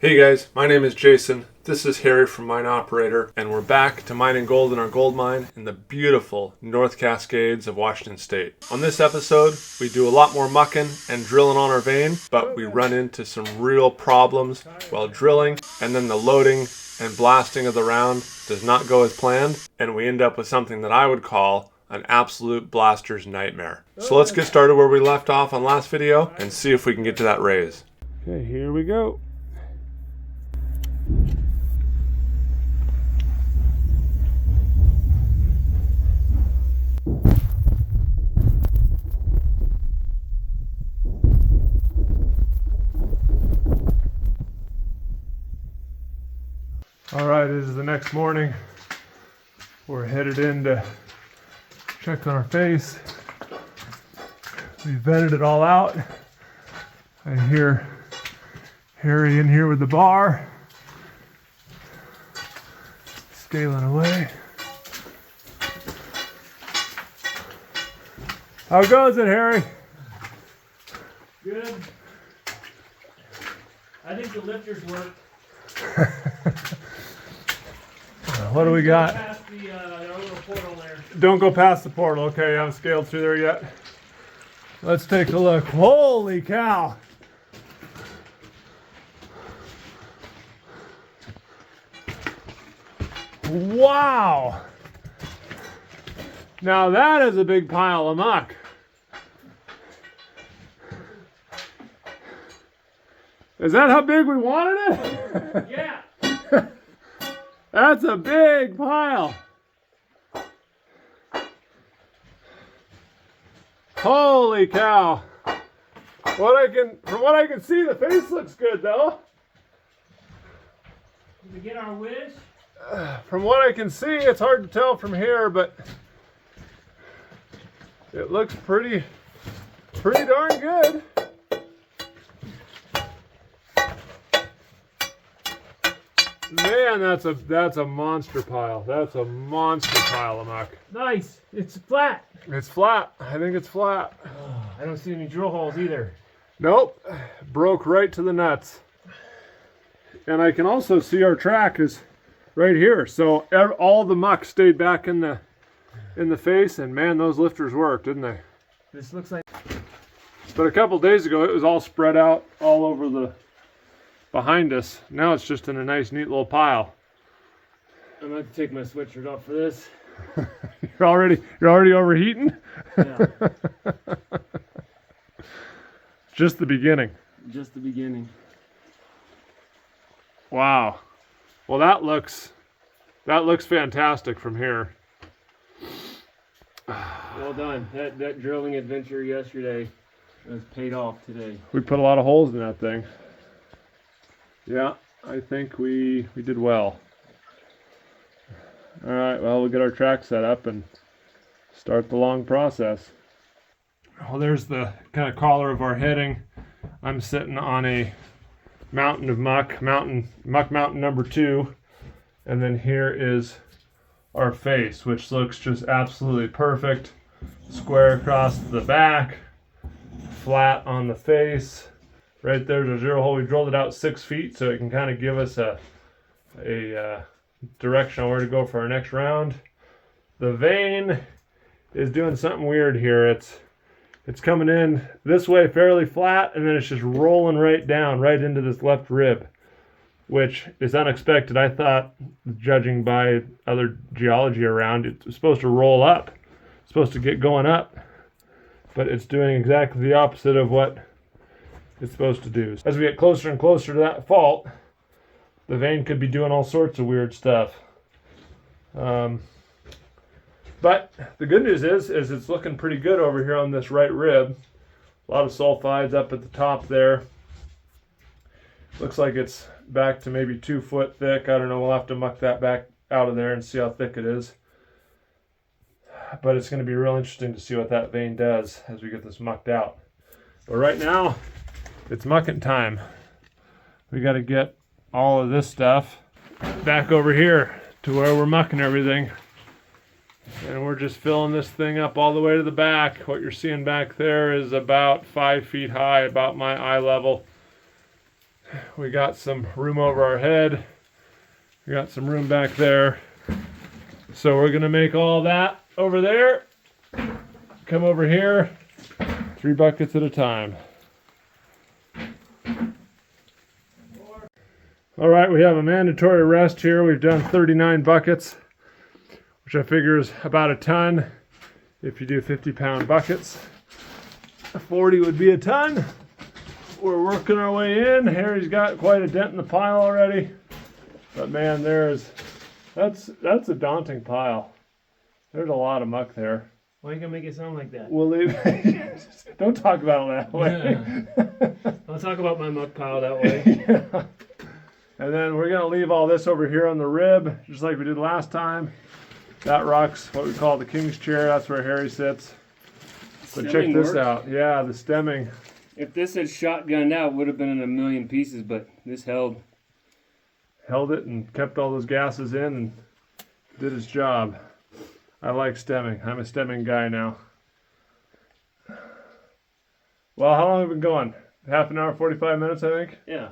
Hey guys, my name is Jason. This is Harry from Mine Operator, and we're back to mining gold in our gold mine in the beautiful North Cascades of Washington State. On this episode, we do a lot more mucking and drilling on our vein, but we run into some real problems while drilling, and then the loading and blasting of the round does not go as planned, and we end up with something that I would call an absolute blaster's nightmare. So let's get started where we left off on last video and see if we can get to that raise. Okay, here we go. All right, it is the next morning. We're headed in to check on our face. We vetted it all out. I hear Harry in here with the bar, scaling away. How goes it, Harry? Good. I think the lifters work. What do we got? Past the our little portal there. Don't go past the portal. Okay, you haven't scaled through there yet. Let's take a look. Holy cow! Wow! Now that is a big pile of muck. Is that how big we wanted it? Yeah. That's a big pile. Holy cow. From what I can see, the face looks good though. Did we get our wish? From what I can see, it's hard to tell from here, but it looks pretty darn good. Man, that's a monster pile. That's a monster pile of muck. Nice. It's flat. It's flat. I think it's flat. I don't see any drill holes either. Nope. Broke right to the nuts. And I can also see our track is right here. So all the muck stayed back in the face, and man, those lifters worked, didn't they? This looks like. But a couple days ago, it was all spread out all over the behind us. Now it's just in a nice, neat little pile. I'm going to have to take my sweatshirt off for this. You're already overheating? Yeah. Just the beginning. Just the beginning. Wow. Well, that looks fantastic from here. Well done. That drilling adventure yesterday was paid off today. We put a lot of holes in that thing. Yeah, I think we did well. All right, well, we'll get our track set up and start the long process. Well, there's the kind of collar of our heading. I'm sitting on a mountain of muck mountain number 2, and then here is our face, which looks just absolutely perfect. Square across the back, flat on the face. Right there's a zero hole. We drilled it out 6 feet so it can kind of give us a direction on where to go for our next round. The vein is doing something weird here. It's coming in this way fairly flat, and then it's just rolling right down right into this left rib, which is unexpected. I thought, judging by other geology around, it's supposed to roll up. It's supposed to get going up, but it's doing exactly the opposite of what it's supposed to do. As we get closer and closer to that fault, the vein could be doing all sorts of weird stuff. But the good news is it's looking pretty good over here on this right rib. A lot of sulfides up at the top there. Looks like it's back to maybe 2 foot thick. I don't know, we'll have to muck that back out of there and see how thick it is. But it's going to be real interesting to see what that vein does as we get this mucked out. But right now, it's mucking time. We got to get all of this stuff back over here to where we're mucking everything. And we're just filling this thing up all the way to the back. What you're seeing back there is about 5 feet high, about my eye level. We got some room over our head. We got some room back there. So we're gonna make all that over there. Come over here, 3 buckets at a time. All right, we have a mandatory rest here. We've done 39 buckets, which I figure is about a ton. If you do 50-pound buckets, 40 would be a ton. We're working our way in. Harry's got quite a dent in the pile already. But man, that's a daunting pile. There's a lot of muck there. Why are you gonna make it sound like that? We'll leave. Don't talk about it that way. Yeah. Don't talk about my muck pile that way. Yeah. And then we're gonna leave all this over here on the rib, just like we did last time. That rock's what we call the king's chair. That's where Harry sits. But check this out. Yeah, the stemming. If this had shotgunned out, it would have been in a million pieces, but this held it and kept all those gases in and did its job. I like stemming. I'm a stemming guy now. Well, how long have we been going? Half an hour, 45 minutes, I think. Yeah.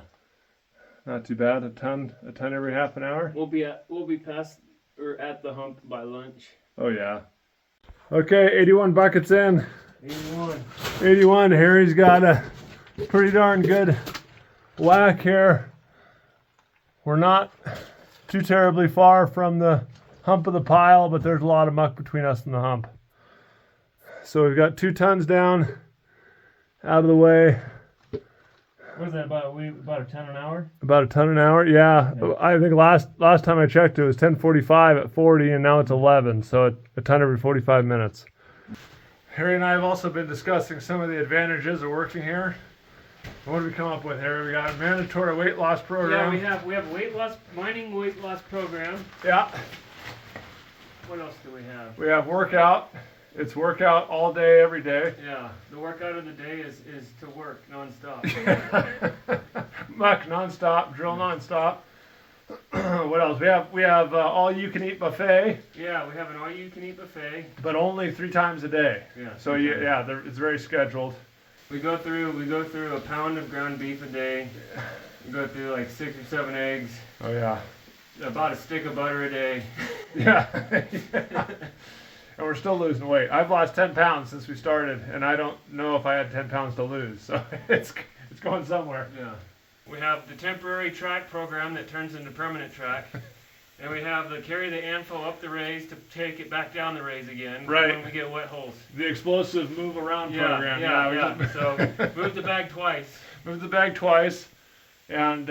Not too bad. A ton every half an hour. We'll be past or at the hump by lunch. Oh yeah. Okay, 81 buckets in. 81. 81. Harry's got a pretty darn good whack here. We're not too terribly far from the hump of the pile, but there's a lot of muck between us and the hump. So we've got 2 tons down, out of the way. What is that, about a ton an hour? About a ton an hour, yeah. I think last time I checked it was 10:45 at 40, and now it's 11, so a ton every 45 minutes. Harry and I have also been discussing some of the advantages of working here. What did we come up with, Harry? We got a mandatory weight loss program. Yeah, we have mining weight loss program. Yeah. What else do we have? We have workout. It's workout all day, every day. Yeah, the workout of the day is to work nonstop. Muck nonstop, drill nonstop. What else? We have all you can eat buffet. Yeah, we have an all you can eat buffet. But only 3 times a day. Yeah. So it's very scheduled. We go through a pound of ground beef a day. We go through like 6 or 7 eggs. Oh yeah. About a stick of butter a day. Yeah. And we're still losing weight. I've lost 10 pounds since we started, and I don't know if I had 10 pounds to lose. So it's going somewhere. Yeah. We have the temporary track program that turns into permanent track. And we have the carry the anfo up the raise to take it back down the raise again. Right. When we get wet holes. The explosive move around program. Yeah. So move the bag twice. Move the bag twice. And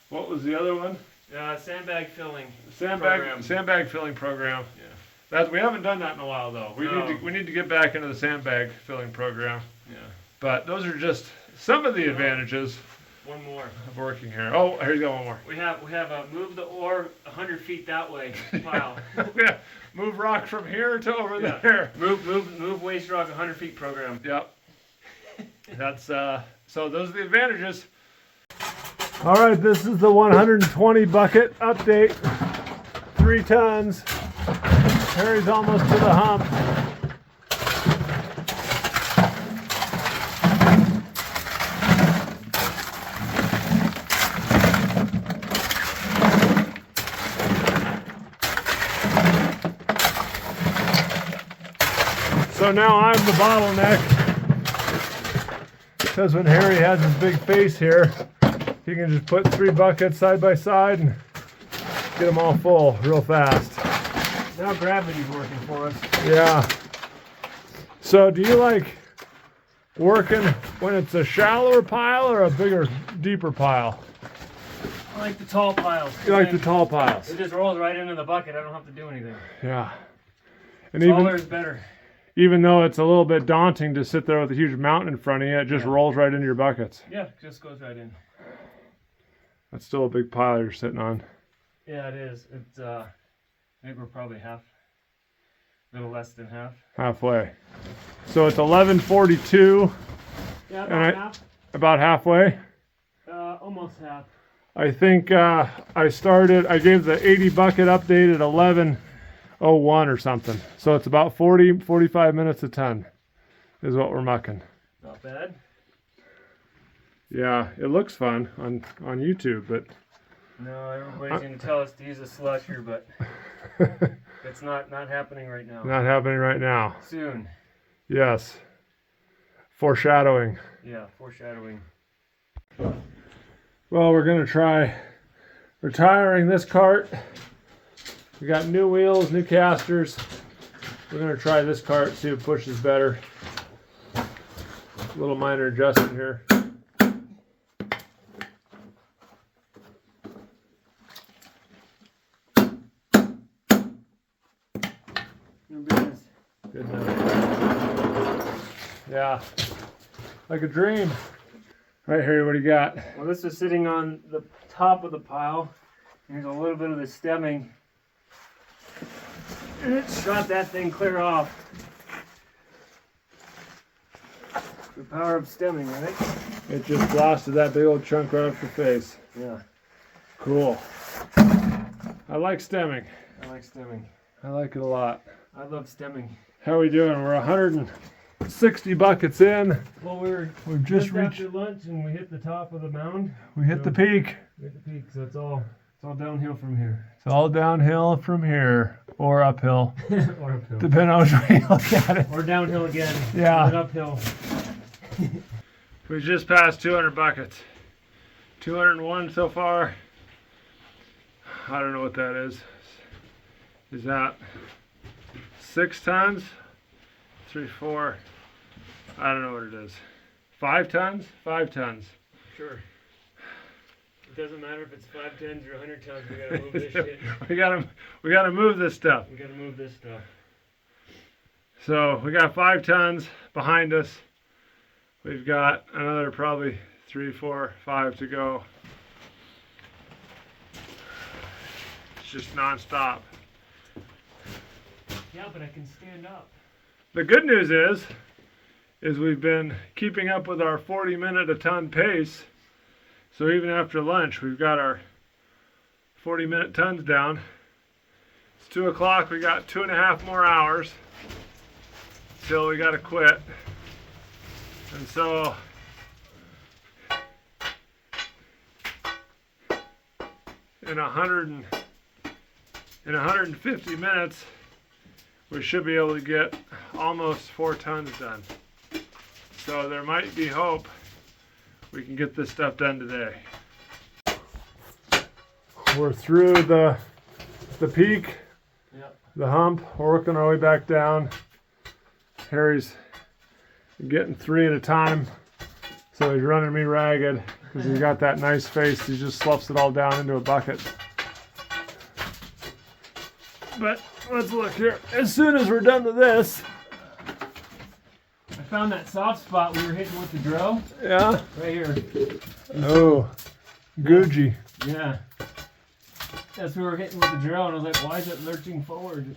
what was the other one? Sandbag filling. Sandbag filling program. Yeah. We haven't done that in a while though. We need to get back into the sandbag filling program. Yeah. But those are just some of the advantages. One more of working here. Oh, here's got one more. We have a move the ore 100 feet that way pile. Yeah. Move rock from here to over there. Move waste rock 100 feet program. Yep. That's so those are the advantages. All right, this is the 120 bucket update. 3 tons. Harry's almost to the hump. So now I'm the bottleneck, because when Harry has his big face here, he can just put 3 buckets side by side and get them all full real fast. Now gravity's working for us. Yeah. So do you like working when it's a shallower pile or a bigger, deeper pile? I like the tall piles. You like the tall piles? It just rolls right into the bucket. I don't have to do anything. Yeah. And Taller is better. Even though it's a little bit daunting to sit there with a huge mountain in front of you, it just rolls right into your buckets. Yeah, it just goes right in. That's still a big pile you're sitting on. Yeah, it is. It's I think we're probably half, a little less than half. Halfway. So it's 11:42. Yeah, about half. About halfway. Almost half. I think I gave the 80 bucket update at 11:01 or something. So it's about 45 minutes a ton is what we're mucking. Not bad. Yeah, it looks fun on YouTube, but No, everybody's gonna tell us to use a slusher, but it's not happening right now. not happening right now. Soon. Yes. Foreshadowing. Yeah, foreshadowing. Well, we're gonna try retiring this cart. We got new wheels, new casters. We're gonna try this cart, see if it pushes better. A little minor adjustment here. New business. Good enough. Yeah, like a dream. Right, Harry, what do you got? Well, this is sitting on the top of the pile. There's a little bit of the stemming. And it shot that thing clear off. The power of stemming, right? It just blasted that big old chunk right off your face. Yeah. Cool. I like stemming. I like stemming. I like it a lot. I love stemming. How are we doing? We're 160 buckets in. Well, We've just reached. after lunch and we hit the top of the mound. We hit the peak. We hit the peak, so it's all downhill from here. It's all downhill from here, or uphill, Or uphill. depending on which way you look at it. Or downhill again. Yeah. And uphill. We just passed 200 buckets. 201 so far. I don't know what that is. Is that 6 tons? 3, 4. I don't know what it is. 5 tons? 5 tons. Sure. It doesn't matter if it's 5 tons or 100 tons. We gotta move this shit. we gotta move this stuff. We gotta move this stuff. So we got 5 tons behind us. We've got another probably 3, 4, 5 to go. It's just non-stop. Yeah, but I can stand up. The good news is we've been keeping up with our 40-minute a ton pace. So even after lunch, we've got our 40-minute tons down. It's 2 o'clock. We got 2.5 more hours till we got to quit. And so in 150 minutes, we should be able to get almost 4 tons done. So there might be hope we can get this stuff done today. We're through the peak, Yep. the hump. We're working our way back down. Harry's getting 3 at a time, so he's running me ragged because he's got that nice face. He just sloughs it all down into a bucket. But let's look here. As soon as we're done with this, I found that soft spot we were hitting with the drill. yeah. Right here. Oh, Gucci. Yeah. That's where we were hitting with the drill, and I was like, why is it lurching forward?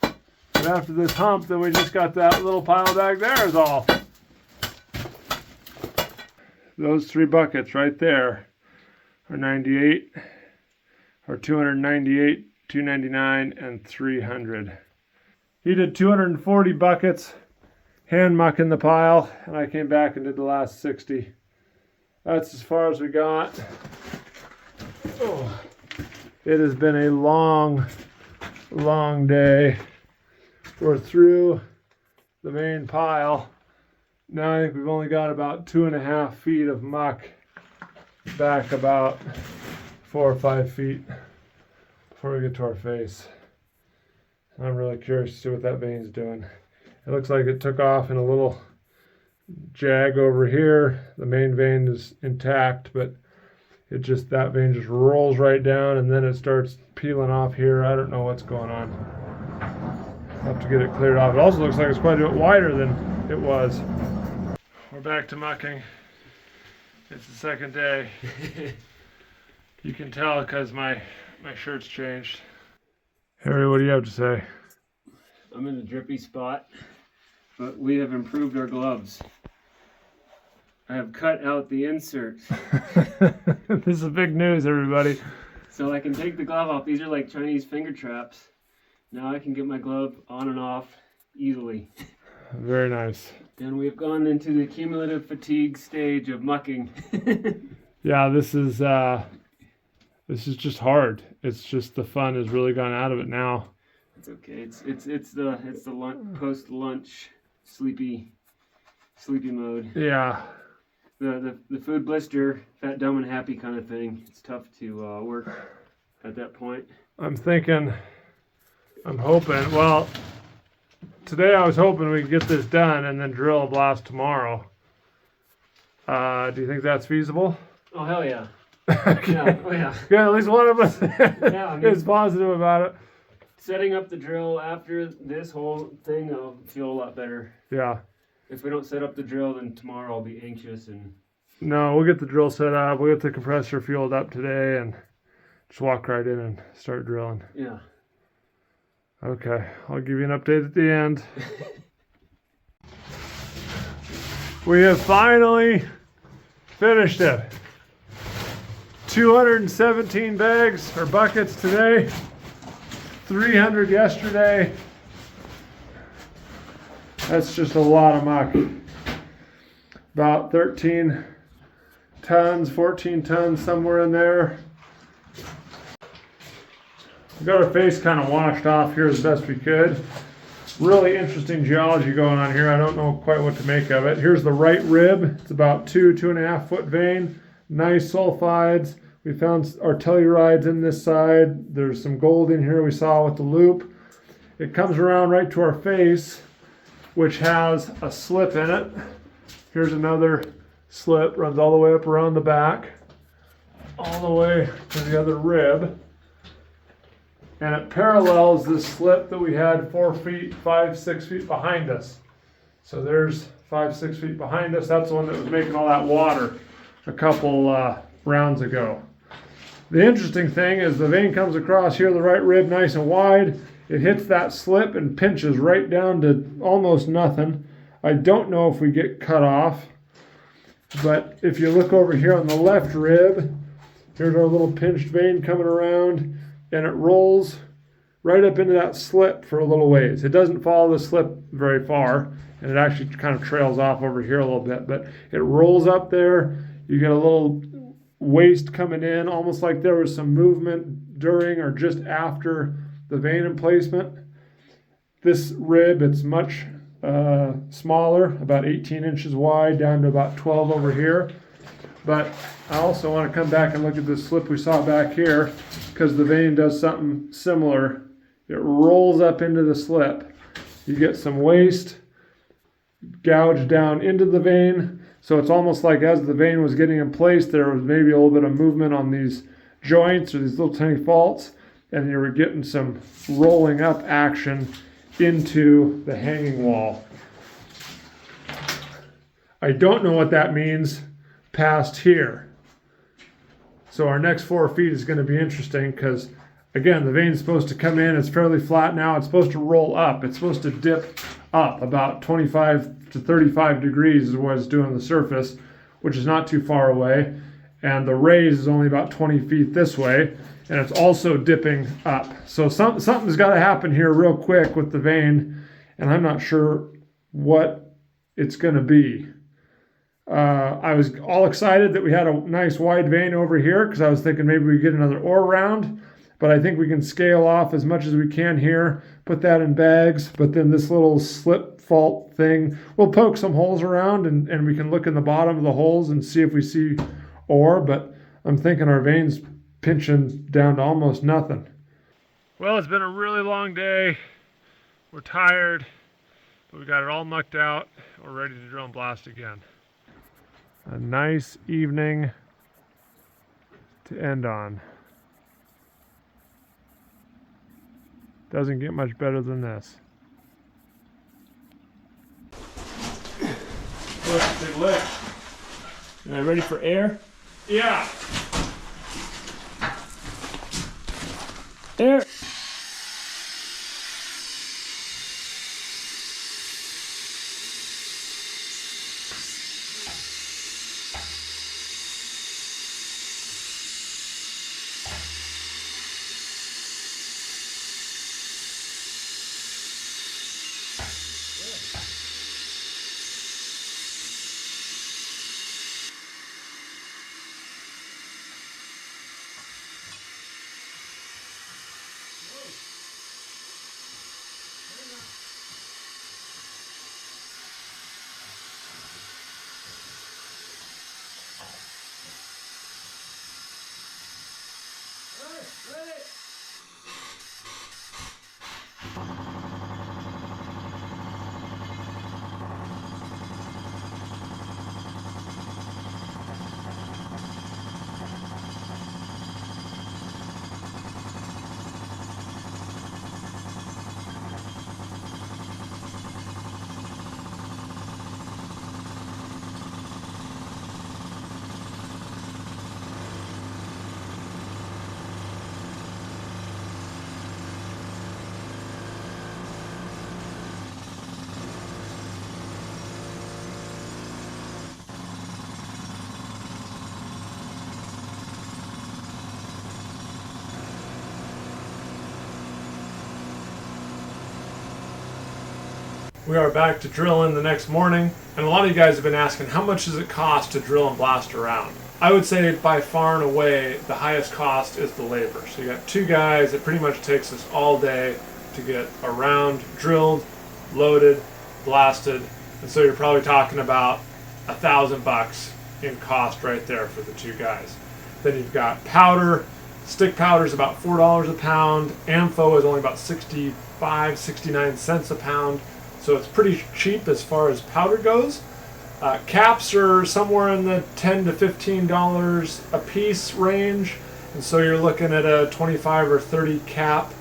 But after this hump, then we just got that little pile back there is all. Those 3 buckets right there are 98, or 298, 299, and 300. He did 240 buckets, hand mucking the pile, and I came back and did the last 60. That's as far as we got. Oh, it has been a long, long day. We're through the main pile. Now I think we've only got about 2.5 feet of muck back about 4 or 5 feet before we get to our face. I'm really curious to see what that vein's doing. It looks like it took off in a little jag over here. The main vein is intact, but that vein just rolls right down and then it starts peeling off here. I don't know what's going on. I'll have to get it cleared off. It also looks like it's quite a bit wider than it was. We're back to mucking. It's the second day. You can tell because my shirt's changed. Harry, what do you have to say? I'm in a drippy spot, but we have improved our gloves. I have cut out the insert. This is big news, everybody. So I can take the glove off. These are like Chinese finger traps. Now I can get my glove on and off easily. Very nice. And we've gone into the cumulative fatigue stage of mucking. Yeah, this is just hard. It's just the fun has really gone out of it now. It's okay. It's the post lunch sleepy mode. Yeah. The food blister, fat, dumb, and happy kind of thing. It's tough to work at that point. I'm hoping. Well, today I was hoping we could get this done and then drill a blast tomorrow. Do you think that's feasible? Oh hell yeah! Okay. Yeah, oh yeah. Good, at least one of us Yeah, I mean, is positive about it. setting up the drill after this whole thing, I'll feel a lot better. Yeah. If we don't set up the drill, then tomorrow I'll be anxious and. No, we'll get the drill set up. We'll get the compressor fueled up today and just walk right in and start drilling. Yeah. Okay, I'll give you an update at the end. We have finally finished it. 217 bags or buckets today, 300 yesterday. That's just a lot of muck. About 13 tons, 14 tons, somewhere in there. We got our face kind of washed off here as best we could. Really interesting geology going on here. I don't know quite what to make of it. Here's the right rib. It's about 2.5 foot vein. Nice sulfides. We found artellurides in this side. There's some gold in here we saw with the loop. It comes around right to our face, which has a slip in it. Here's another slip, runs all the way up around the back, all the way to the other rib. And it parallels this slip that we had 6 feet behind us. So there's 6 feet behind us. That's the one that was making all that water a couple rounds ago. The interesting thing is the vein comes across here, the right rib, nice and wide. It hits that slip and pinches right down to almost nothing. I don't know if we get cut off, but if you look over here on the left rib, here's our little pinched vein coming around, and it rolls right up into that slip for a little ways. It doesn't follow the slip very far, and it actually kind of trails off over here a little bit, but it rolls up there. You get a little waste coming in, almost like there was some movement during or just after the vein emplacement. This rib, it's much smaller, about 18 inches wide, down to about 12 over here. But I also want to come back and look at this slip we saw back here, because the vein does something similar. It rolls up into the slip. You get some waste gouged down into the vein. So it's almost like as the vein was getting in place, there was maybe a little bit of movement on these joints or these little tiny faults, and you were getting some rolling up action into the hanging wall. I don't know what that means past here. So our next 4 feet is going to be interesting because, again, the vein is supposed to come in. It's fairly flat now. It's supposed to roll up. It's supposed to dip up about 25 to 35 degrees is what it's doing on the surface, which is not too far away. And the raise is only about 20 feet this way, and it's also dipping up. So something's got to happen here real quick with the vein, and I'm not sure what it's going to be. I was all excited that we had a nice wide vein over here because I was thinking maybe we get another ore round, but I think we can scale off as much as we can here, put that in bags, but then this little slip fault thing, we'll poke some holes around and we can look in the bottom of the holes and see if we see ore, but I'm thinking our vein's pinching down to almost nothing. Well, it's been a really long day. We're tired, but we got it all mucked out. We're ready to drill and blast again. A nice evening to end on. Doesn't get much better than this. Look, big lick. Are you ready for air? Yeah. Air. Ready? We are back to drilling the next morning, and a lot of you guys have been asking how much does it cost to drill and blast around. I would say by far and away the highest cost is the labor. So you got two guys, it pretty much takes us all day to get a round drilled, loaded, blasted, and so you're probably talking about $1,000 in cost right there for the two guys. Then you've got powder. Stick powder is about $4 a pound. Ampho is only about 69 cents a pound. So it's pretty cheap as far as powder goes. Caps are somewhere in the $10 to $15 a piece range. And so you're looking at a 25 or 30 cap.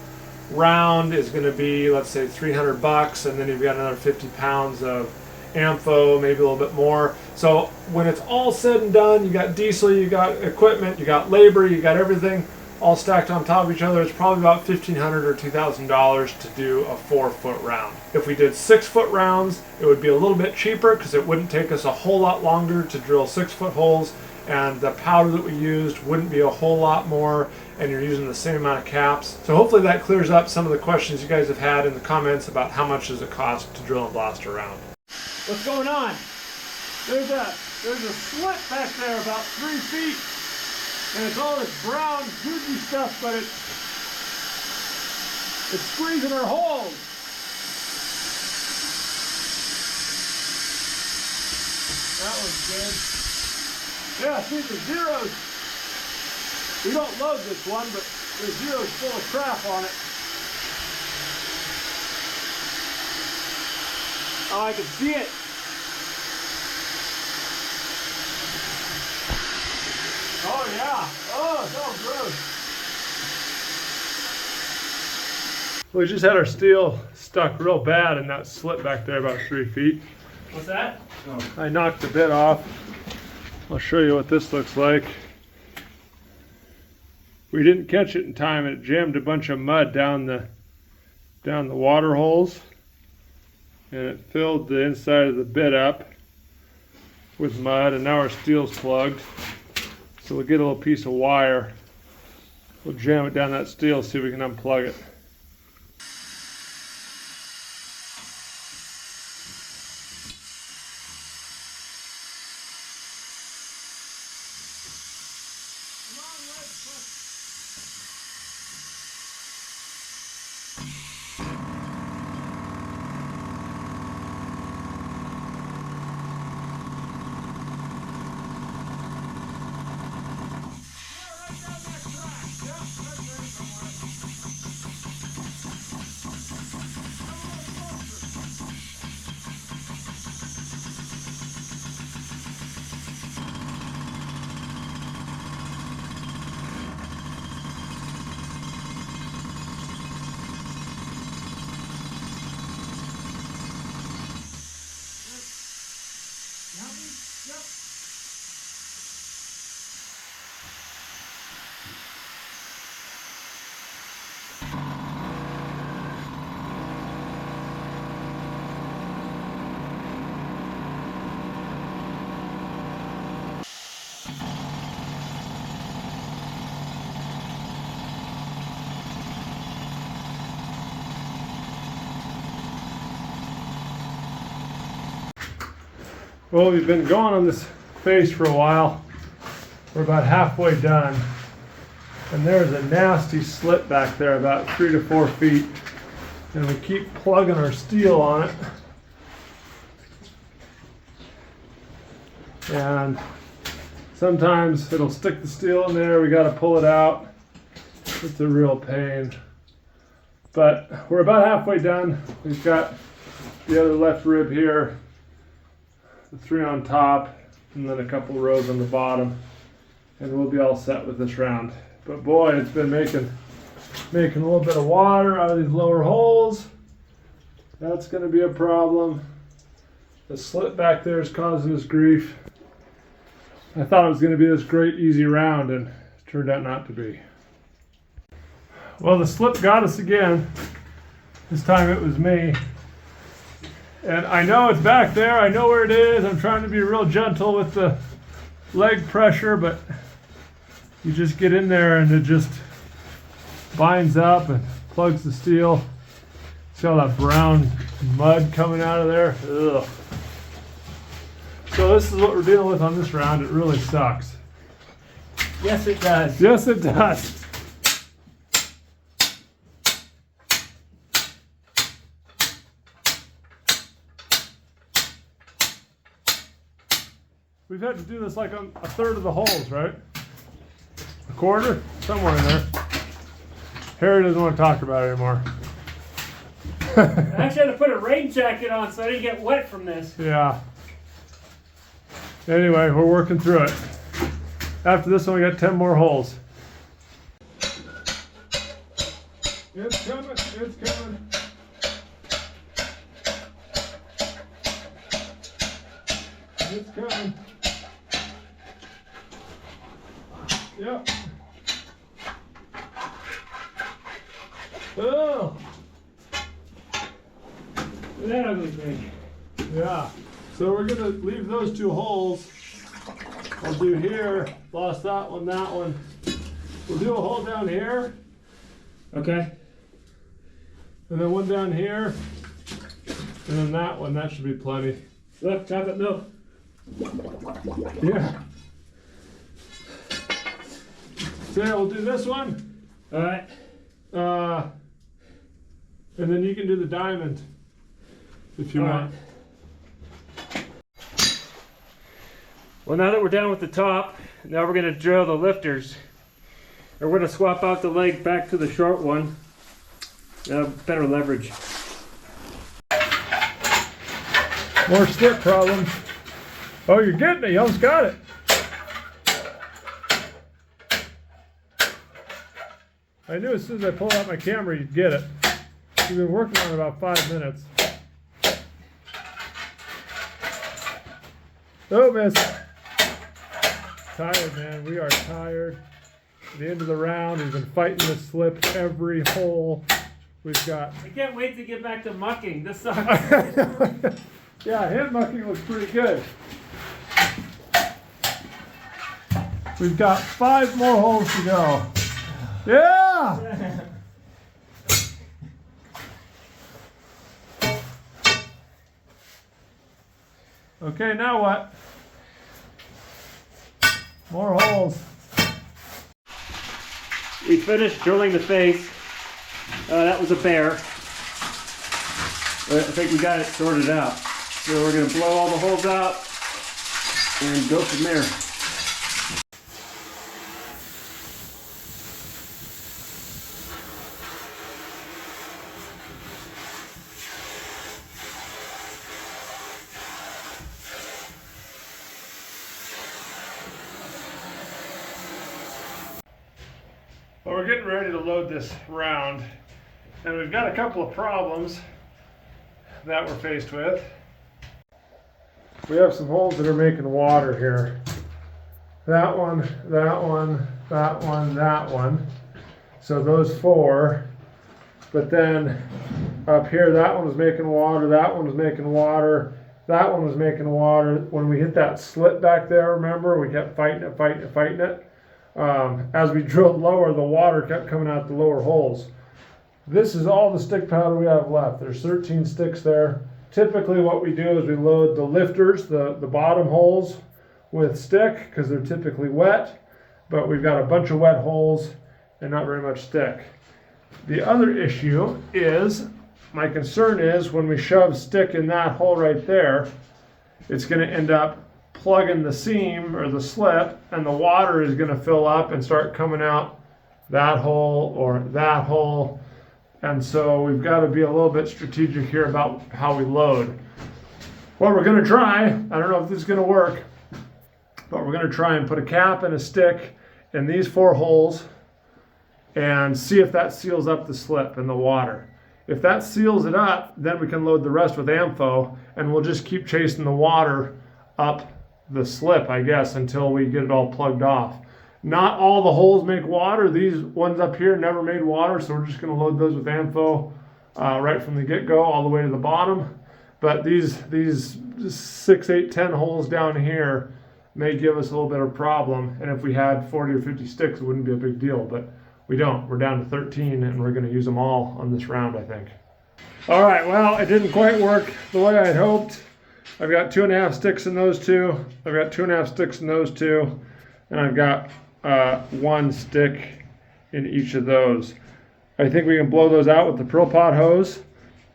Round is going to be, let's say, $300, and then you've got another 50 pounds of Ampho, maybe a little bit more. So when it's all said and done, you got diesel, you got equipment, you got labor, you got everything all stacked on top of each other. It's probably about $1,500 or $2,000 to do a 4-foot round. If we did 6-foot rounds, it would be a little bit cheaper because it wouldn't take us a whole lot longer to drill 6-foot holes, and the powder that we used wouldn't be a whole lot more, and you're using the same amount of caps. So hopefully that clears up some of the questions you guys have had in the comments about how much does it cost to drill and blast around. What's going on? There's a slit back there about 3 feet, and it's all this brown gooey stuff, but it's squeezing our holes. That one's good. Yeah, see the zeros. We don't load this one, but the zero's full of crap on it. Oh, I can see it. Oh yeah. Oh, it's all gross. We just had our steel stuck real bad in that slit back there about 3 feet. What's that? I knocked the bit off. I'll show you what this looks like. We didn't catch it in time, and it jammed a bunch of mud down the water holes, and it filled the inside of the bit up with mud, and now our steel's plugged. So we'll get a little piece of wire, we'll jam it down that steel, see if we can unplug it. Well, we've been going on this face for a while. We're about halfway done. And there's a nasty slit back there about 3 to 4 feet. And we keep plugging our steel on it. And sometimes it'll stick the steel in there, we gotta pull it out. It's a real pain. But we're about halfway done. We've got the other left rib here, the 3 on top, and then a couple rows on the bottom. And we'll be all set with this round. But boy, it's been making a little bit of water out of these lower holes. That's going to be a problem. The slip back there is causing us grief. I thought it was going to be this great easy round, and it turned out not to be. Well, the slip got us again. This time it was me. And I know it's back there. I know where it is. I'm trying to be real gentle with the leg pressure, but you just get in there and it just binds up and plugs the steel. See all that brown mud coming out of there? Ugh. So this is what we're dealing with on this round. It really sucks. Yes, it does. Yes, it does. We've had to do this like on a third of the holes, right? A quarter? Somewhere in there. Harry doesn't want to talk about it anymore. I actually had to put a rain jacket on so I didn't get wet from this. Yeah. Anyway, we're working through it. After this one, we got 10 more holes. It's coming, it's coming. It's coming. Yep. Oh. Look at that ugly thing. Yeah. So we're gonna leave those 2 holes. I'll do here. Lost that one, that one. We'll do a hole down here, Okay. and then one down here, and then that one. That should be plenty. Look, chocolate milk. Yeah. So yeah, we'll do this one. All right. And then you can do the diamond if you All want. right. Well, now that we're done with the top, now we're going to drill the lifters. And we're going to swap out the leg back to the short one. Better leverage. More slip problems. Oh, you're getting it. You almost got it. I knew as soon as I pulled out my camera, you'd get it. You've been working on it about 5 minutes. Oh, miss. Tired, man. We are tired. At the end of the round, we've been fighting this slip every hole we've got. I can't wait to get back to mucking. This sucks. Yeah, hand mucking looks pretty good. We've got 5 more holes to go. Yeah! Okay, now what? More holes. We finished drilling the face. That was a bear. I think we got it sorted out. So we're going to blow all the holes out and go from there. Well, we're getting ready to load this round, and we've got a couple of problems that we're faced with. We have some holes that are making water here. That one, that one, that one, that one. So those 4. But then up here, that one was making water, that one was making water, that one was making water. When we hit that slit back there, remember, we kept fighting it, fighting it, fighting it. As we drilled lower, the water kept coming out the lower holes. This is all the stick powder we have left. There's 13 sticks there. Typically what we do is we load the lifters, the bottom holes, with stick because they're typically wet, but we've got a bunch of wet holes and not very much stick. The other issue is, my concern is when we shove stick in that hole right there, it's going to end up plugging the seam or the slip, and the water is going to fill up and start coming out that hole or that hole. And so we've got to be a little bit strategic here about how we load. What we're going to try, I don't know if this is going to work, but we're going to try and put a cap and a stick in these 4 holes and see if that seals up the slip in the water. If that seals it up, then we can load the rest with AMFO, and we'll just keep chasing the water up the slip, I guess, until we get it all plugged off. Not all the holes make water. These ones up here never made water, so we're just going to load those with AMFO right from the get-go all the way to the bottom. But these 6, 8, 10 holes down here may give us a little bit of a problem, and if we had 40 or 50 sticks, it wouldn't be a big deal, but we don't. We're down to 13, and we're going to use them all on this round, I think. All right, well, it didn't quite work the way I had hoped. I've got 2.5 sticks in those 2. I've got 2.5 sticks in those 2, and I've got 1 stick in each of those. I think we can blow those out with the Pearl Pot hose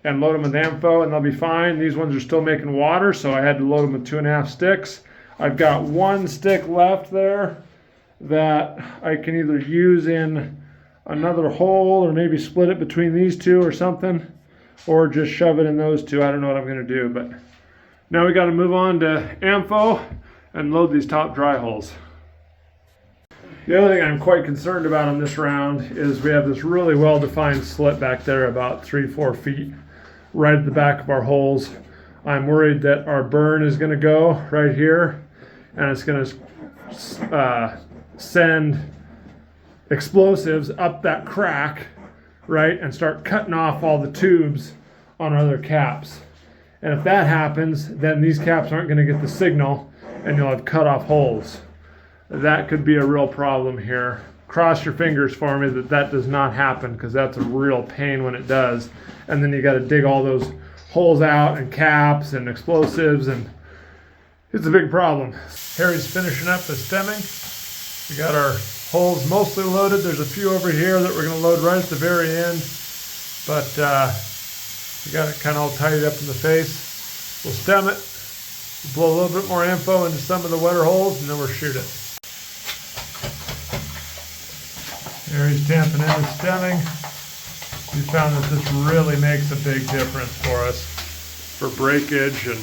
and load them with AMFO, and they'll be fine. These ones are still making water, so I had to load them with 2.5 sticks. I've got 1 stick left there that I can either use in another hole or maybe split it between these 2 or something, or just shove it in those 2. I don't know what I'm going to do, but now we got to move on to AMFO and load these top dry holes. The other thing I'm quite concerned about on this round is we have this really well-defined slit back there about 3-4 feet right at the back of our holes. I'm worried that our burn is going to go right here, and it's going to send explosives up that crack, right, and start cutting off all the tubes on our other caps. And if that happens, then these caps aren't going to get the signal, and you'll have cut off holes. That could be a real problem here. Cross your fingers for me that that does not happen, because that's a real pain when it does. And then you got to dig all those holes out and caps and explosives, and it's a big problem. Harry's finishing up the stemming. We got our holes mostly loaded. There's a few over here that we're going to load right at the very end, but we got it kind of all tidied up in the face. We'll stem it, blow a little bit more AMFO into some of the wetter holes, and then we'll shoot it. Harry's tamping in the stemming. We found that this really makes a big difference for us for breakage, and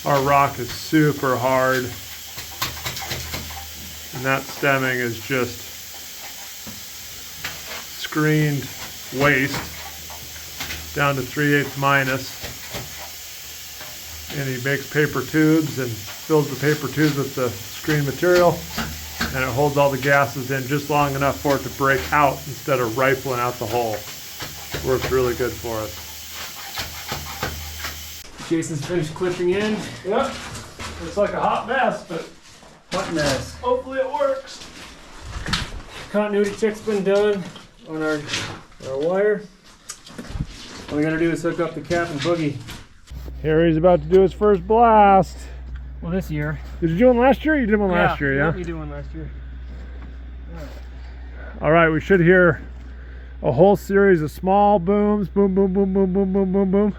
our rock is super hard, and that stemming is just screened waste down to 3/8 minus, and he makes paper tubes and fills the paper tubes with the screen material, and it holds all the gases in just long enough for it to break out instead of rifling out the hole. Works really good for us. Jason's finished clipping in. Yep, it's like a hot mess, but Hot mess. hopefully it works. Continuity check's been done on our wire. All we gotta do is hook up the cap and boogie. Harry's about to do his first blast. Well, this year. Did you do one last year? You did one last year, yeah? You did one last year. All right, we should hear a whole series of small booms, boom, boom, boom, boom, boom, boom, boom, boom,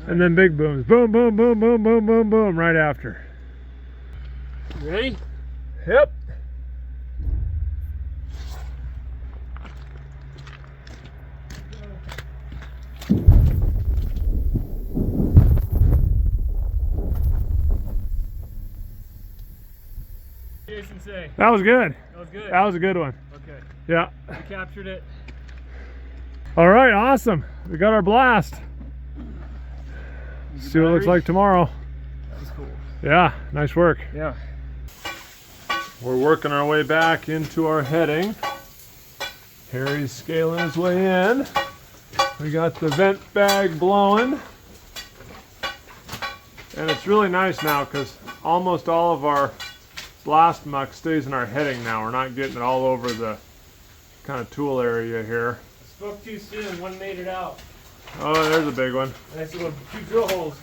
and then big booms, boom, boom, boom, boom, boom, boom, boom, right after. You ready? Yep. Jason say. That was good. That was good. That was a good one. Okay. Yeah. We captured it. All right, awesome. We got our blast. See what it looks like tomorrow. That was cool. Yeah, nice work. Yeah. We're working our way back into our heading. Harry's scaling his way in. We got the vent bag blowing. And it's really nice now because almost all of our blast muck stays in our heading now. We're not getting it all over the kind of tool area here. Spoke too soon. One made it out. Oh, there's a big one. Nice little 2 drill holes.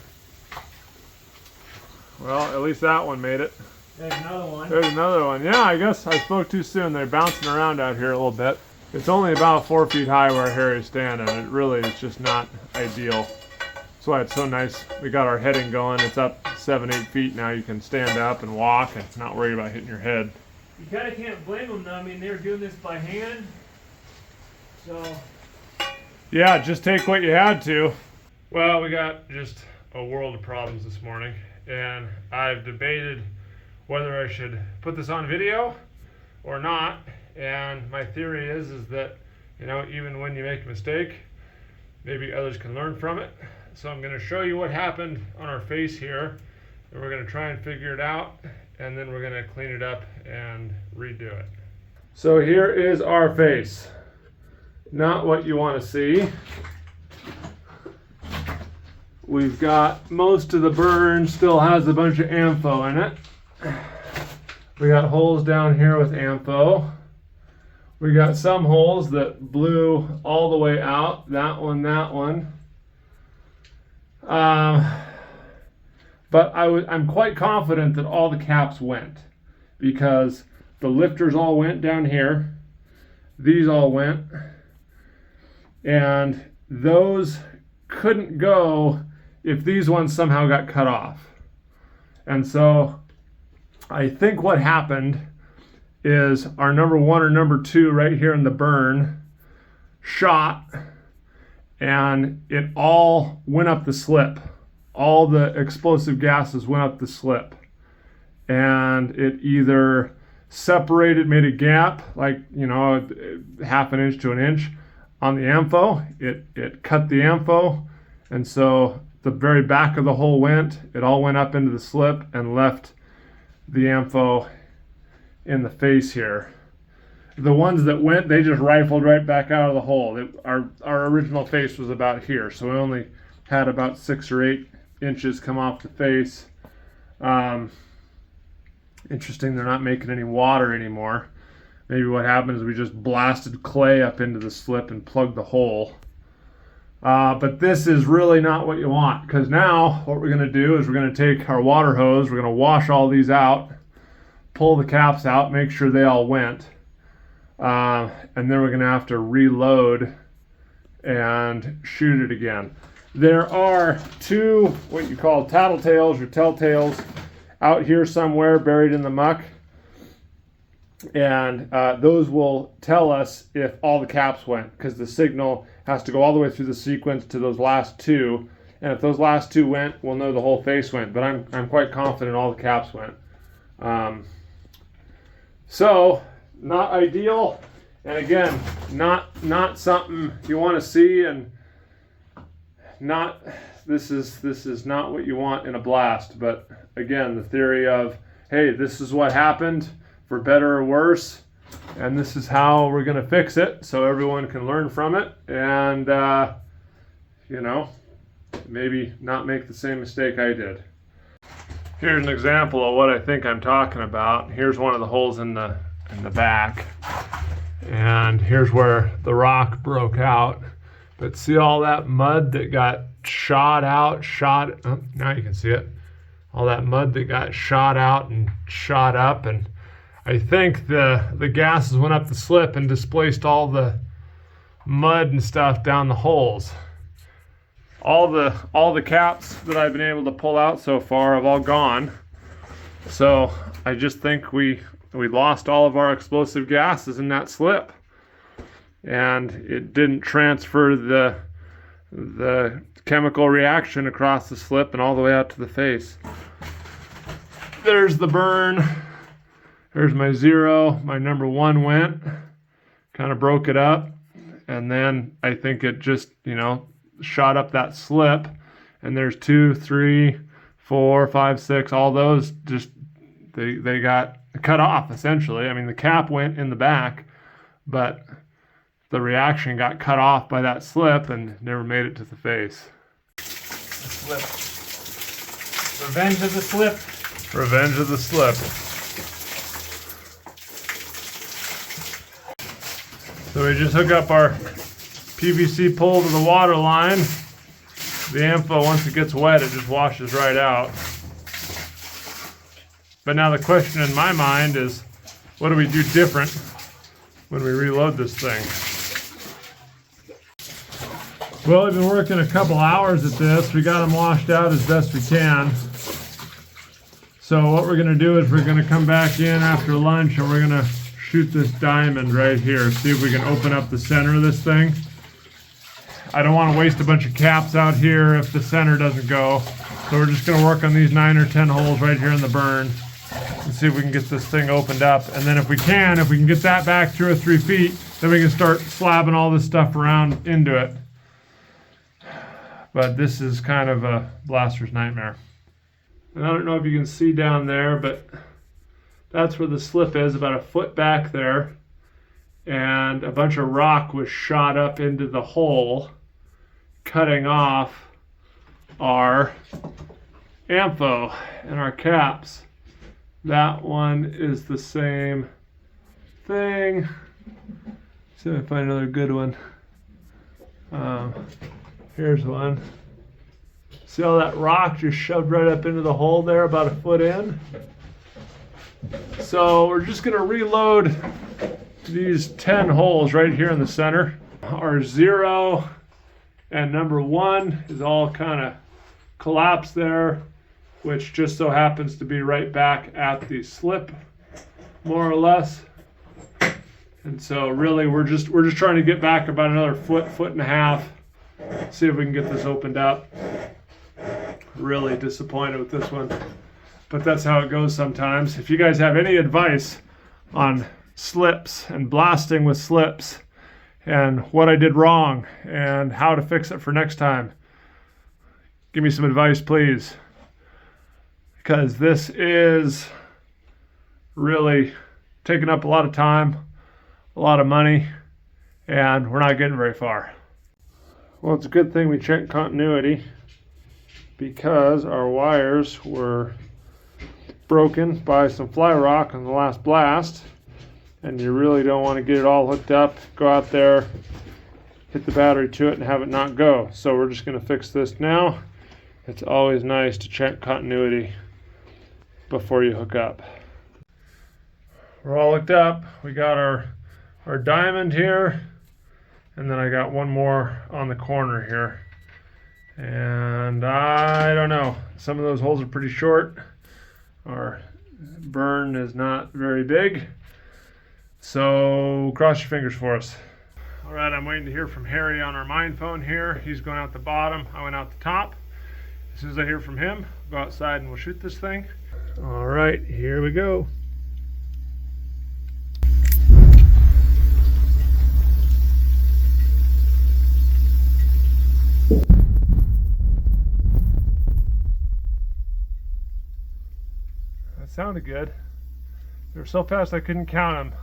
Well, at least that one made it. There's another one. There's another one. Yeah, I guess I spoke too soon. They're bouncing around out here a little bit. It's only about 4 feet high where Harry's standing. It really is just not ideal. That's why it's so nice. We got our heading going. It's up 7, 8 feet now. You can stand up and walk and not worry about hitting your head. You kind of can't blame them though. I mean, they were doing this by hand. So. Yeah, just take what you had to. Well, we got just a world of problems this morning, and I've debated whether I should put this on video or not. And my theory is that, you know, even when you make a mistake, maybe others can learn from it. So I'm going to show you what happened on our face here, and we're going to try and figure it out, and then we're going to clean it up and redo it. So here is our face. Not what you want to see. We've got most of the burn still has a bunch of ampho in it. We got holes down here with ampho. We got some holes that blew all the way out. That one, that one. But I'm quite confident that all the caps went, because the lifters all went down here. These all went. And those couldn't go if these ones somehow got cut off. And so I think what happened is our number 1 or number 2 right here in the burn shot, and it all went up the slip. All the explosive gases went up the slip, and it either separated, made a gap, like, you know, half an inch to an inch on the ampho. It cut the ampho, and so the very back of the hole went. It all went up into the slip and left the ampho in the face here. The ones that went, they just rifled right back out of the hole. Our original face was about here, so we only had about 6 or 8 inches come off the face. Interesting, they're not making any water anymore. Maybe what happened is we just blasted clay up into the slip and plugged the hole. But this is really not what you want, because now what we're going to do is we're going to take our water hose, we're going to wash all these out, pull the caps out, make sure they all went, and then we're going to have to reload and shoot it again. There are 2 what you call tattletales or telltales out here somewhere buried in the muck, and those will tell us if all the caps went, because the signal has to go all the way through the sequence to those last 2, and if those last 2 went, we'll know the whole face went. But I'm quite confident all the caps went. So not ideal, and again, not something you want to see, and this is not what you want in a blast. But again, the theory of, hey, this is what happened, for better or worse, and this is how we're going to fix it, so everyone can learn from it, and you know, maybe not make the same mistake I did. Here's an example of what I think I'm talking about. Here's one of the holes in the back, and here's where the rock broke out. But see all that mud that got shot out, oh, now you can see it. All that mud that got shot out and shot up, and I think the gases went up the slip and displaced all the mud and stuff down the holes. All the caps that I've been able to pull out so far have all gone. So I just think we lost all of our explosive gases in that slip, and it didn't transfer the chemical reaction across the slip and all the way out to the face. There's the burn. There's my 0. My number 1 went, kind of broke it up, and then I think it just, you know, shot up that slip, and there's 2, 3, 4, 5, 6, all those just, they got cut off essentially. I mean, the cap went in the back, but the reaction got cut off by that slip and never made it to the face. The slip. Revenge of the slip. Revenge of the slip. So we just hook up our PVC pole to the water line. The ampho, once it gets wet, it just washes right out. But now the question in my mind is, what do we do different when we reload this thing? Well, we've been working a couple hours at this. We got them washed out as best we can. So what we're gonna do is we're gonna come back in after lunch and we're gonna shoot this diamond right here. See if we can open up the center of this thing. I don't want to waste a bunch of caps out here if the center doesn't go. So we're just gonna work on these 9 or 10 holes right here in the burn and see if we can get this thing opened up. And then if we can get that back 2 or 3 feet, then we can start slabbing all this stuff around into it. But this is kind of a blaster's nightmare. And I don't know if you can see down there, but that's where the slip is, about a foot back there. And a bunch of rock was shot up into the hole, cutting off our ampho and our caps. That one is the same thing. See if I find another good one. Here's one. See all that rock just shoved right up into the hole there, about a foot in? So we're just gonna reload these 10 holes right here in the center. Our 0 and number 1 is all kind of collapsed there, which just so happens to be right back at the slip, more or less. And so really we're just trying to get back about another foot and a half, see if we can get this opened up. Really disappointed with this one, but that's how it goes sometimes. If you guys have any advice on slips and blasting with slips and what I did wrong and how to fix it for next time, give me some advice, please, because this is really taking up a lot of time, a lot of money, and we're not getting very far. Well, it's a good thing we checked continuity, because our wires were broken by some fly rock on the last blast, and you really don't want to get it all hooked up, go out there, hit the battery to it and have it not go. So we're just going to fix this now. It's always nice to check continuity before you hook up. We're all hooked up. We got our diamond here, and then I got one more on the corner here. And I don't know, some of those holes are pretty short. Our burn is not very big. So cross your fingers for us. All right, I'm waiting to hear from Harry on our mine phone here. He's going out the bottom, I went out the top. As soon as I hear from him, I'll go outside and we'll shoot this thing. All right, here we go. Sounded good. They were so fast I couldn't count them.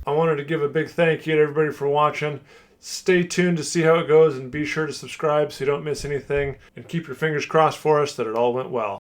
I wanted to give a big thank you to everybody for watching. Stay tuned to see how it goes and be sure to subscribe so you don't miss anything. And keep your fingers crossed for us that it all went well.